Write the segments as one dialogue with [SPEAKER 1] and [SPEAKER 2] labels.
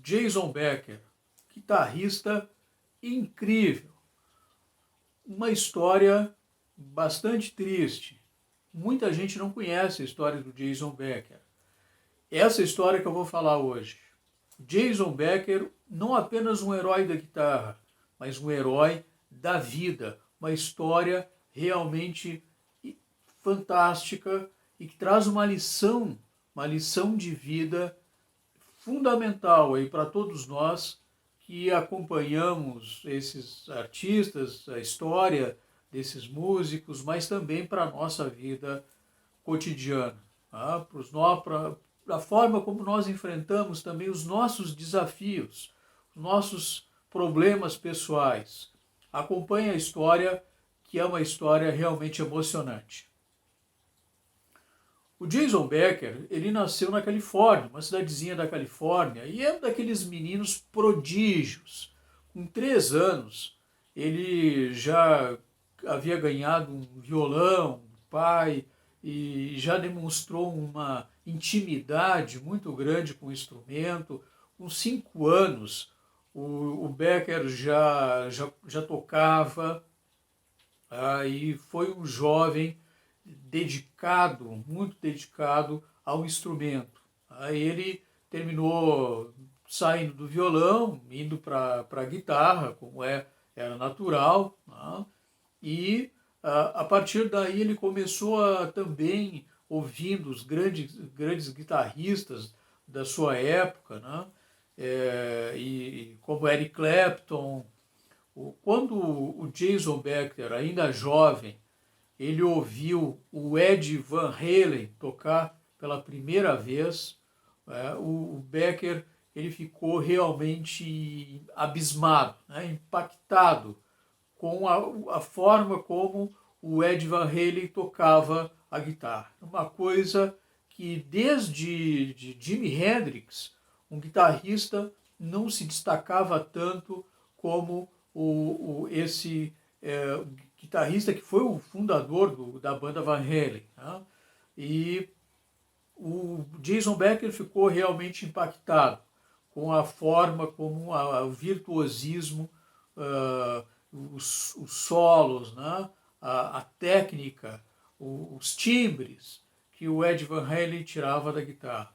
[SPEAKER 1] Jason Becker, guitarrista incrível. Uma história bastante triste. Muita gente não conhece a história do Jason Becker. Essa história que eu vou falar hoje. Jason Becker, não apenas um herói da guitarra, mas um herói da vida. Uma história realmente fantástica e que traz uma lição de vida fundamental aí para todos nós que acompanhamos esses artistas, a história desses músicos, mas também para a nossa vida cotidiana, tá? Para a forma como nós enfrentamos também os nossos desafios, os nossos problemas pessoais. Acompanhe a história, que é uma história realmente emocionante. O Jason Becker, ele nasceu na Califórnia, uma cidadezinha da Califórnia, e é um daqueles meninos prodígios. Com 3 anos, ele já havia ganhado um violão, um pai, e já demonstrou uma intimidade muito grande com o instrumento. Com 5 anos, o Becker já tocava, e foi um jovem dedicado, muito dedicado ao instrumento. Aí ele terminou saindo do violão, indo para a guitarra, como era natural, né? E a partir daí ele começou a também ouvindo os grandes guitarristas da sua época, né? E como Eric Clapton. Quando o Jason Becker, ainda jovem, ele ouviu o Ed Van Halen tocar pela primeira vez, o Becker ele ficou realmente abismado, né, impactado com a forma como o Ed Van Halen tocava a guitarra. Uma coisa que desde de Jimi Hendrix, um guitarrista, não se destacava tanto como esse guitarrista que foi o fundador da banda Van Halen. Né? E o Jason Becker ficou realmente impactado com a forma como o virtuosismo, os solos, né? a técnica, os timbres que o Ed Van Halen tirava da guitarra.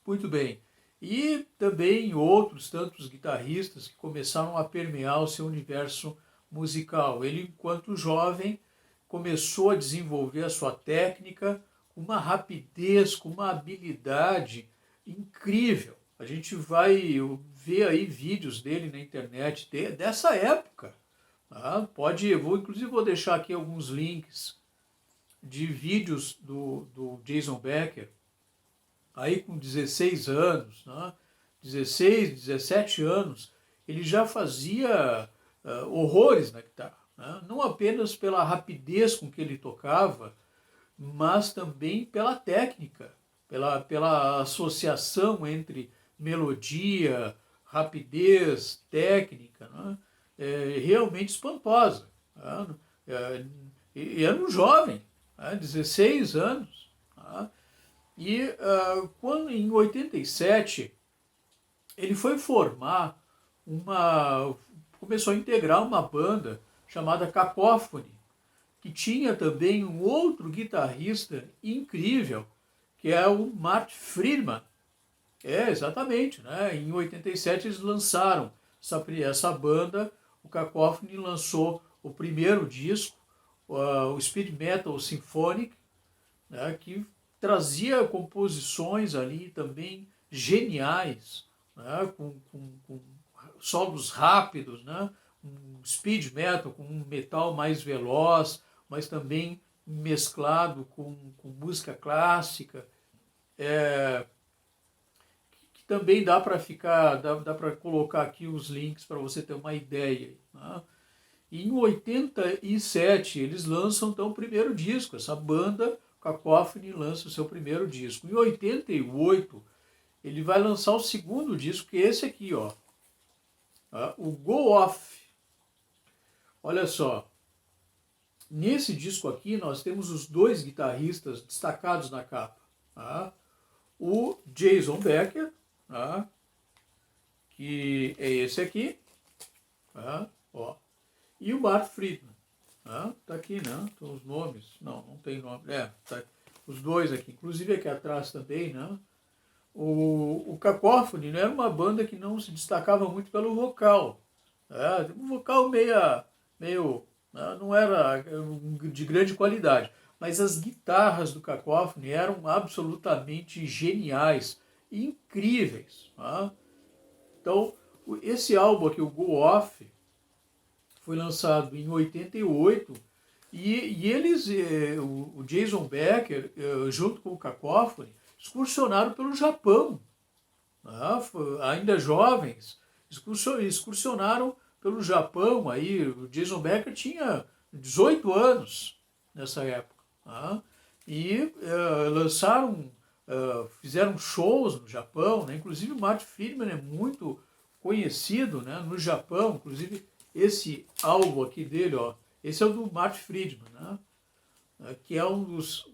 [SPEAKER 1] Muito bem. E também outros tantos guitarristas que começaram a permear o seu universo musical. Ele, enquanto jovem, começou a desenvolver a sua técnica com uma rapidez, com uma habilidade incrível. A gente vai ver aí vídeos dele na internet dessa época. Tá? Inclusive vou deixar aqui alguns links de vídeos do Jason Becker, aí com 16 anos, né? 16, 17 anos, ele já fazia horrores na guitarra. Né? Não apenas pela rapidez com que ele tocava, mas também pela técnica, pela associação entre melodia, rapidez, técnica, né? Realmente espantosa. Né? E era um jovem, né? 16 anos. Né? E quando em 87 ele foi formar começou a integrar uma banda chamada Cacophony, que tinha também um outro guitarrista incrível, que é o Mark Friedman. Exatamente, né? Em 87 eles lançaram essa banda, o Cacophony lançou o primeiro disco, o Speed Metal Symphonic, né? Que trazia composições ali também geniais, né? com solos rápidos, né? Um speed metal, com um metal mais veloz, mas também mesclado com música clássica, que também dá para colocar aqui os links para você ter uma ideia. Né? E em 87 eles lançam então o primeiro disco, essa banda Cacophony lança o seu primeiro disco. Em 88 ele vai lançar o segundo disco, que é esse aqui, ó, o Go Off. Olha só, nesse disco aqui nós temos os dois guitarristas destacados na capa. Tá? O Jason Becker, tá? que é esse aqui, tá? Ó. E o Mark Friedman. Tá aqui, né? Então, os nomes. Não tem nome. Tá os dois aqui. Inclusive aqui atrás também, né? O Cacophony, né, era uma banda que não se destacava muito pelo vocal. Um vocal meio né, não era de grande qualidade. Mas as guitarras do Cacophony eram absolutamente geniais, incríveis. Tá? Então, esse álbum aqui, o Go Off, foi lançado em 88 e eles, o Jason Becker, junto com o Cacophony, excursionaram pelo Japão, né? Ainda jovens, excursionaram pelo Japão. Aí, o Jason Becker tinha 18 anos nessa época, né? E lançaram, fizeram shows no Japão, né? Inclusive o Marty Friedman é muito conhecido, né, no Japão. Inclusive esse álbum aqui dele, ó, esse é o do Marty Friedman, né, que é um dos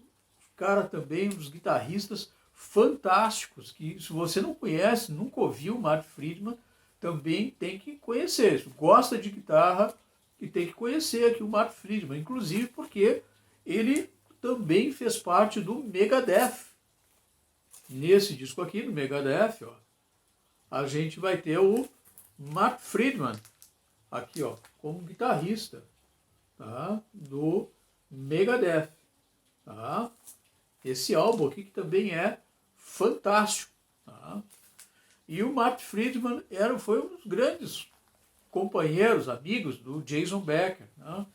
[SPEAKER 1] cara também, um dos guitarristas fantásticos, que se você não conhece, nunca ouviu o Marty Friedman, também tem que conhecer. Se gosta de guitarra, e tem que conhecer aqui o Marty Friedman, inclusive porque ele também fez parte do Megadeth. Nesse disco aqui, do Megadeth, ó, a gente vai ter o Mark Friedman, aqui, ó, como guitarrista, tá, do Megadeth. Tá? Esse álbum aqui que também é fantástico. Tá? E o Mark Friedman foi um dos grandes companheiros, amigos do Jason Becker. Né?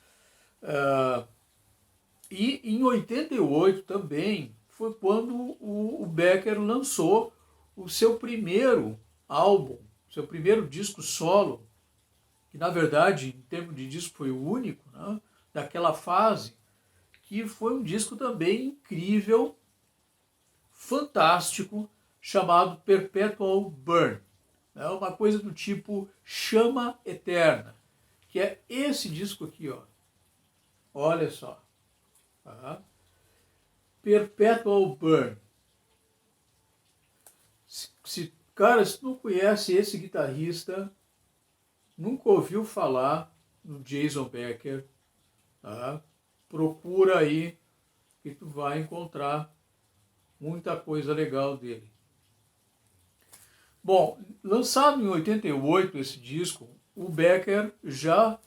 [SPEAKER 1] E em 88 também foi quando o Becker lançou o seu primeiro álbum, seu primeiro disco solo, que na verdade, em termos de disco, foi o único, né, daquela fase, que foi um disco também incrível, fantástico, chamado Perpetual Burn. É uma coisa do tipo Chama Eterna, que é esse disco aqui, ó. Olha só. Tá? Perpetual Burn. Cara, se não conhece esse guitarrista, nunca ouviu falar no Jason Becker, tá? Procura aí que tu vai encontrar muita coisa legal dele. Bom, lançado em 88 esse disco, o Becker já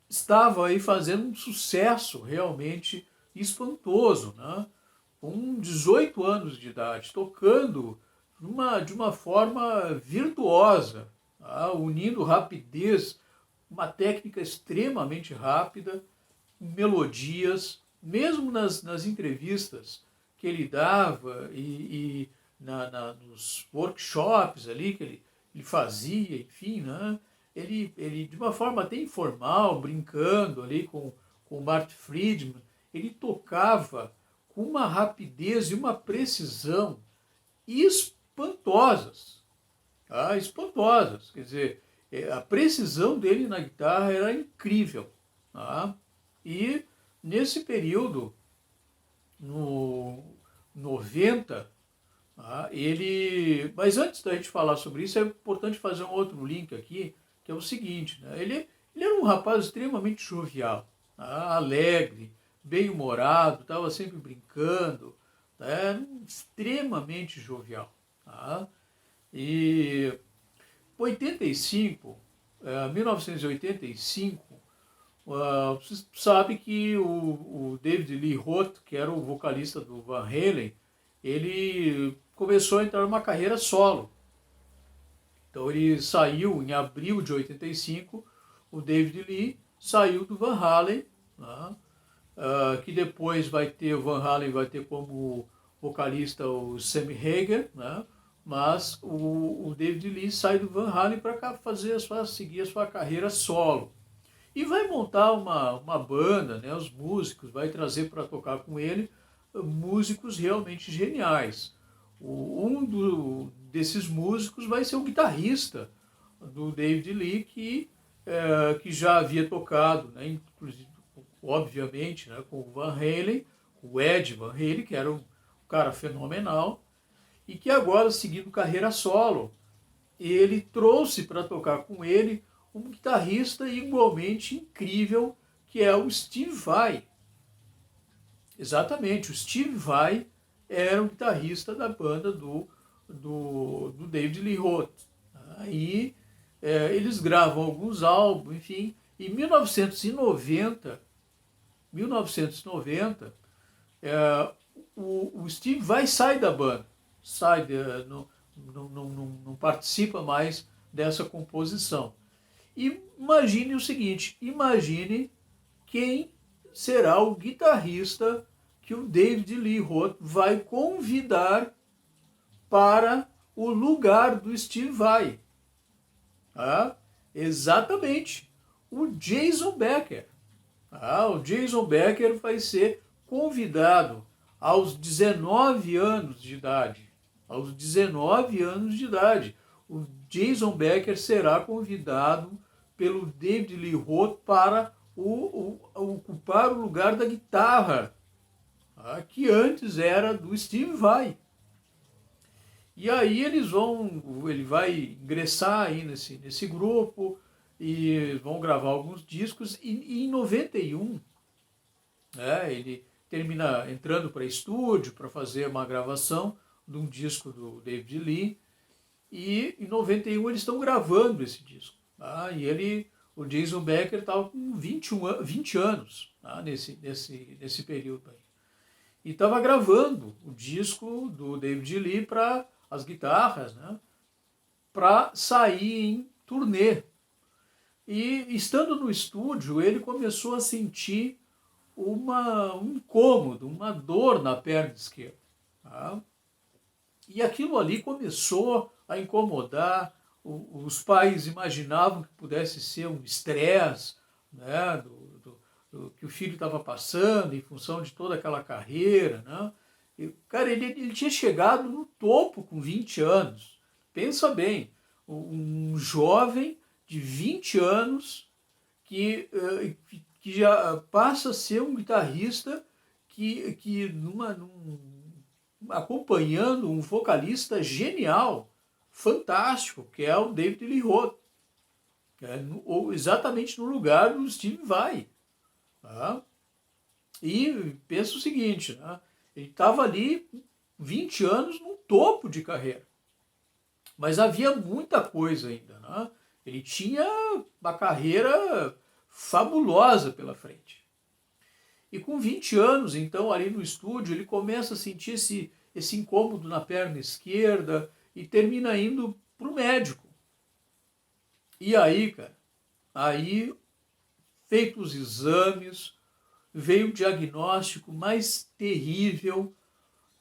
[SPEAKER 1] estava aí fazendo um sucesso realmente espantoso, né? Com 18 anos de idade, tocando de uma forma virtuosa, tá? Unindo rapidez, uma técnica extremamente rápida, melodias, mesmo nas entrevistas que ele dava e nos workshops ali que ele fazia, enfim, né? Ele, de uma forma até informal, brincando ali com o Marty Friedman, ele tocava com uma rapidez e uma precisão espantosas. Tá? Espantosas. Quer dizer, a precisão dele na guitarra era incrível. Tá? E nesse período, no 90, tá? Mas antes da gente falar sobre isso, é importante fazer um outro link aqui, que é o seguinte, né? Ele era um rapaz extremamente jovial, tá? Alegre, bem-humorado, estava sempre brincando, tá? Era extremamente jovial. Tá? E 85, 1985, você sabe que o David Lee Roth, que era o vocalista do Van Halen, ele começou a entrar numa carreira solo. Então ele saiu em abril de 85, o David Lee saiu do Van Halen, né? Que depois o Van Halen vai ter como vocalista o Sammy Hagar, né? Mas o David Lee sai do Van Halen para seguir a sua carreira solo. E vai montar uma banda, né? Os músicos, vai trazer para tocar com ele músicos realmente geniais. Desses músicos vai ser o guitarrista do David Lee, que já havia tocado, né, inclusive, obviamente, né, com o Van Halen, o Ed Van Halen, que era um cara fenomenal, e que agora, seguindo carreira solo, ele trouxe para tocar com ele um guitarrista igualmente incrível, que é o Steve Vai. Exatamente, o Steve Vai era o guitarrista da banda do David Lee Roth. Aí eles gravam alguns álbuns, enfim. Em 1990 o Steve Vai sair da banda, não participa mais dessa composição. E imagine o seguinte, imagine quem será o guitarrista que o David Lee Roth vai convidar para o lugar do Steve Vai. Exatamente, o Jason Becker. O Jason Becker vai ser convidado aos 19 anos de idade. Aos 19 anos de idade, o Jason Becker será convidado pelo David Lee Roth para ocupar o lugar da guitarra, que antes era do Steve Vai. E aí ele vai ingressar aí nesse grupo e vão gravar alguns discos. E em 91, ele termina entrando para estúdio para fazer uma gravação de um disco do David Lee. E em 91 eles estão gravando esse disco. E o Jason Becker estava com 20 anos nesse período aí. E estava gravando o disco do David Lee para as guitarras, né, para sair em turnê. E estando no estúdio, ele começou a sentir um incômodo, uma dor na perna esquerda. E aquilo ali começou a incomodar. Os pais imaginavam que pudesse ser um estresse, né, do que o filho estava passando em função de toda aquela carreira, né? E, cara, ele tinha chegado no topo com 20 anos. Pensa bem, um jovem de 20 anos que já passa a ser um guitarrista acompanhando um vocalista genial, fantástico, que é o David Lee Roth, exatamente no lugar do Steve Vai. E pensa o seguinte, ele estava ali 20 anos no topo de carreira, mas havia muita coisa ainda. Ele tinha uma carreira fabulosa pela frente. E com 20 anos, então, ali no estúdio, ele começa a sentir esse incômodo na perna esquerda e termina indo para o médico. E aí, cara, feitos os exames, veio o diagnóstico mais terrível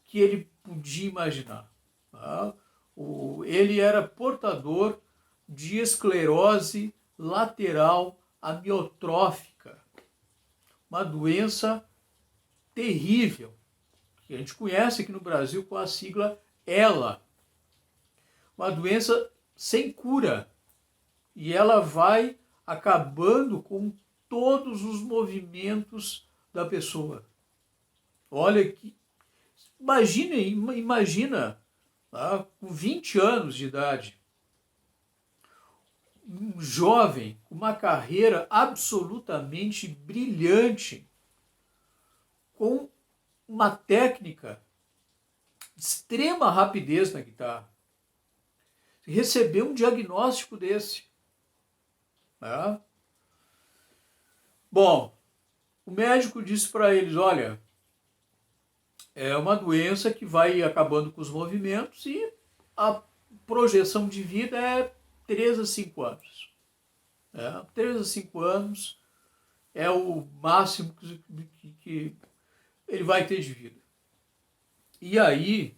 [SPEAKER 1] que ele podia imaginar. Ele era portador de esclerose lateral amiotrófica, uma doença terrível, que a gente conhece aqui no Brasil com a sigla ELA. Uma doença sem cura. E ela vai acabando com todos os movimentos da pessoa. Olha que... Imagina, com 20 anos de idade, um jovem com uma carreira absolutamente brilhante, com uma técnica de extrema rapidez na guitarra, receber um diagnóstico desse. Bom, o médico disse para eles, olha, é uma doença que vai acabando com os movimentos e a projeção de vida é 3 a 5 anos. 3 a 5 anos é o máximo que ele vai ter de vida. E aí,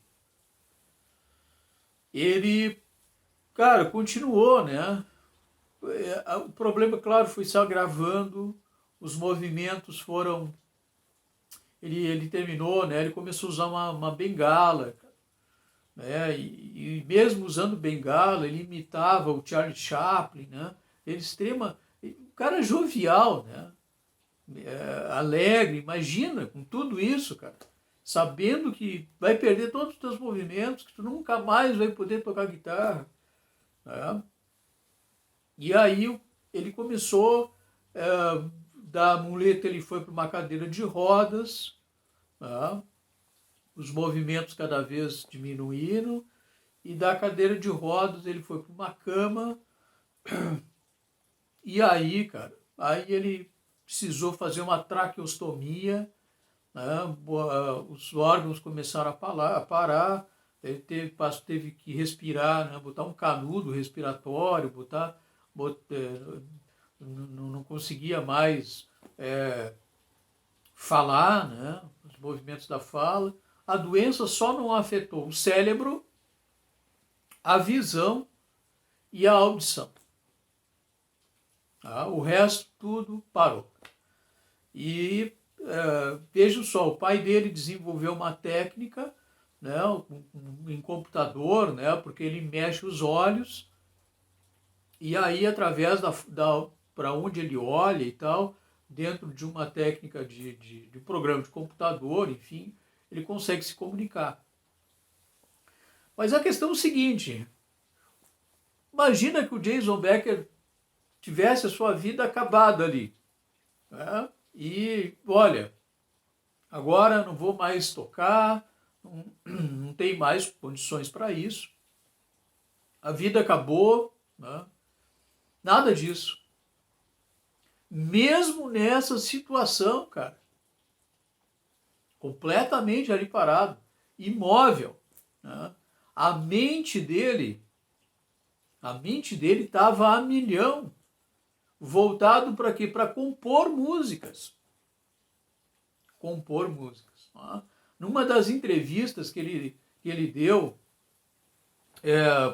[SPEAKER 1] ele, cara, continuou, né? O problema, claro, foi se agravando, os movimentos foram... Ele terminou, né? Ele começou a usar uma bengala, né? E mesmo usando bengala, ele imitava o Charlie Chaplin, né? Ele um cara jovial, né? Alegre, imagina, com tudo isso, cara, sabendo que vai perder todos os teus movimentos, que tu nunca mais vai poder tocar guitarra. né? E aí ele começou, da muleta ele foi para uma cadeira de rodas, né? Os movimentos cada vez diminuindo, e da cadeira de rodas ele foi para uma cama, e aí, cara, aí ele precisou fazer uma traqueostomia, né? Os órgãos começaram a parar, ele teve que respirar, né? Botar um canudo respiratório, não conseguia mais falar, né? Os movimentos da fala. A doença só não afetou o cérebro, a visão e a audição. Tá? O resto tudo parou. E veja só, o pai dele desenvolveu uma técnica, né, em computador, né, porque ele mexe os olhos, e aí através para onde ele olha e tal, dentro de uma técnica de programa de computador, enfim, ele consegue se comunicar. Mas a questão é o seguinte, imagina que o Jason Becker tivesse a sua vida acabada ali, né? E olha, agora não vou mais tocar, não tem mais condições para isso, a vida acabou, né? Nada disso. Mesmo nessa situação, cara, completamente ali parado, imóvel, né? A mente dele estava a milhão, voltado para quê? Para compor músicas. Compor músicas. Tá? Numa das entrevistas que ele deu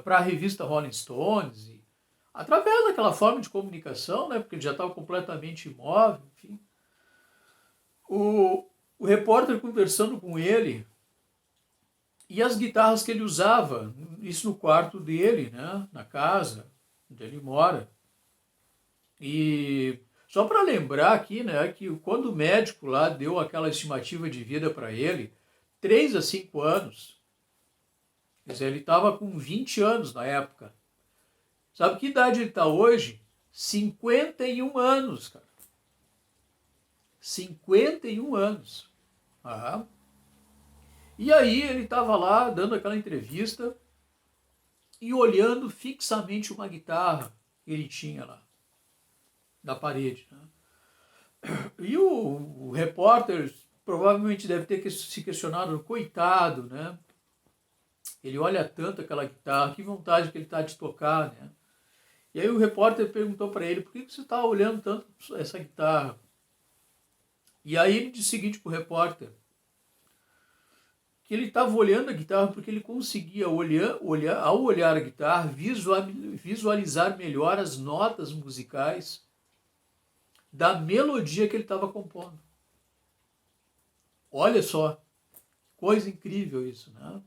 [SPEAKER 1] para a revista Rolling Stones, através daquela forma de comunicação, né, porque ele já estava completamente imóvel, enfim, o repórter conversando com ele, e as guitarras que ele usava, isso no quarto dele, né, na casa onde ele mora. E só para lembrar aqui, né, que quando o médico lá deu aquela estimativa de vida para ele, 3 a 5 anos, quer dizer, ele estava com 20 anos na época. Sabe que idade ele está hoje? 51 anos, cara. 51 anos. Ah. E aí ele estava lá dando aquela entrevista e olhando fixamente uma guitarra que ele tinha lá na parede. Né? E o repórter provavelmente deve ter se questionado, coitado, né? Ele olha tanto aquela guitarra, que vontade que ele está de tocar, né? E aí o repórter perguntou para ele, por que você está olhando tanto essa guitarra? E aí ele disse o seguinte para o repórter, que ele estava olhando a guitarra porque ele conseguia, ao olhar a guitarra, visualizar melhor as notas musicais da melodia que ele estava compondo. Olha só, coisa incrível isso, né?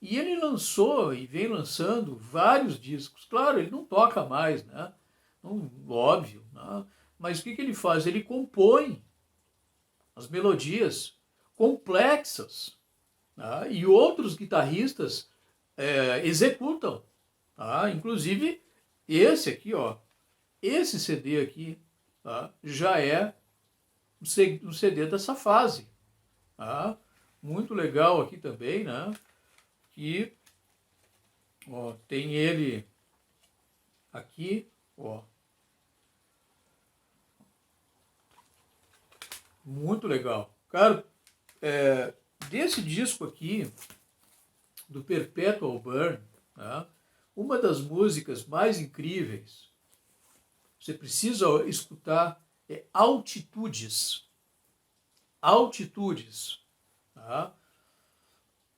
[SPEAKER 1] E ele lançou e vem lançando vários discos. Claro, ele não toca mais, né? Óbvio, né? Mas o que ele faz? Ele compõe as melodias complexas, tá? E outros guitarristas executam. Tá? Inclusive, esse aqui, ó, esse CD aqui, tá? Já é um CD dessa fase. Tá? Muito legal aqui também, né? Que ó, tem ele aqui, ó. Muito legal. Cara, desse disco aqui, do Perpetual Burn, tá? Uma das músicas mais incríveis, você precisa escutar, é Altitudes. Altitudes. Tá?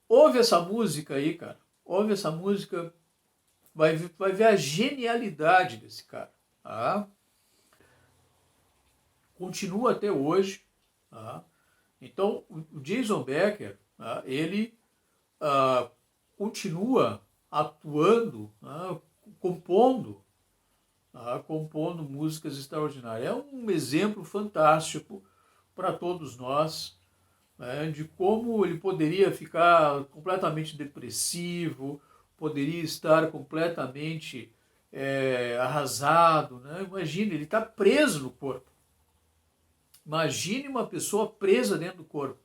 [SPEAKER 1] Ouve essa música aí, cara. Ouve essa música, vai ver a genialidade desse cara. Tá? Continua até hoje. Tá? Então, o Jason Becker, tá? Ele continua atuando, tá? compondo músicas extraordinárias. É um exemplo fantástico para todos nós, né, de como ele poderia ficar completamente depressivo, poderia estar completamente arrasado, né? Imagina, ele está preso no corpo. Imagine uma pessoa presa dentro do corpo,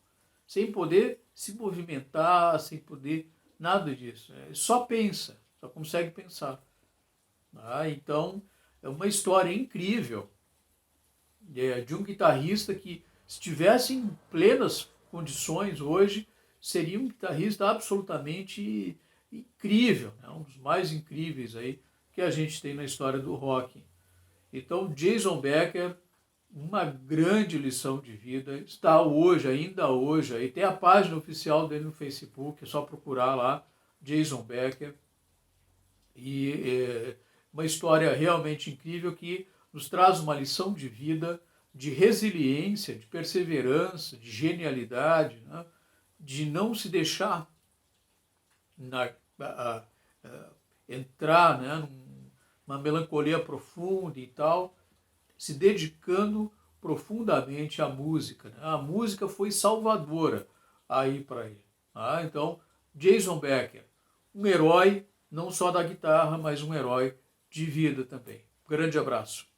[SPEAKER 1] sem poder se movimentar, sem poder nada disso. Só pensa, só consegue pensar. Então, é uma história incrível de um guitarrista que, se estivesse em plenas condições hoje, seria um guitarrista absolutamente incrível, né? Um dos mais incríveis aí que a gente tem na história do rock. Então, Jason Becker, uma grande lição de vida, está hoje, ainda hoje, aí tem a página oficial dele no Facebook, é só procurar lá, Jason Becker, e uma história realmente incrível que nos traz uma lição de vida, de resiliência, de perseverança, de genialidade, né? De não se deixar na, a, a, entrar, né, numa melancolia profunda e tal, se dedicando profundamente à música, né? A música foi salvadora aí para ele. Então, Jason Becker, um herói não só da guitarra, mas um herói de vida também. Grande abraço.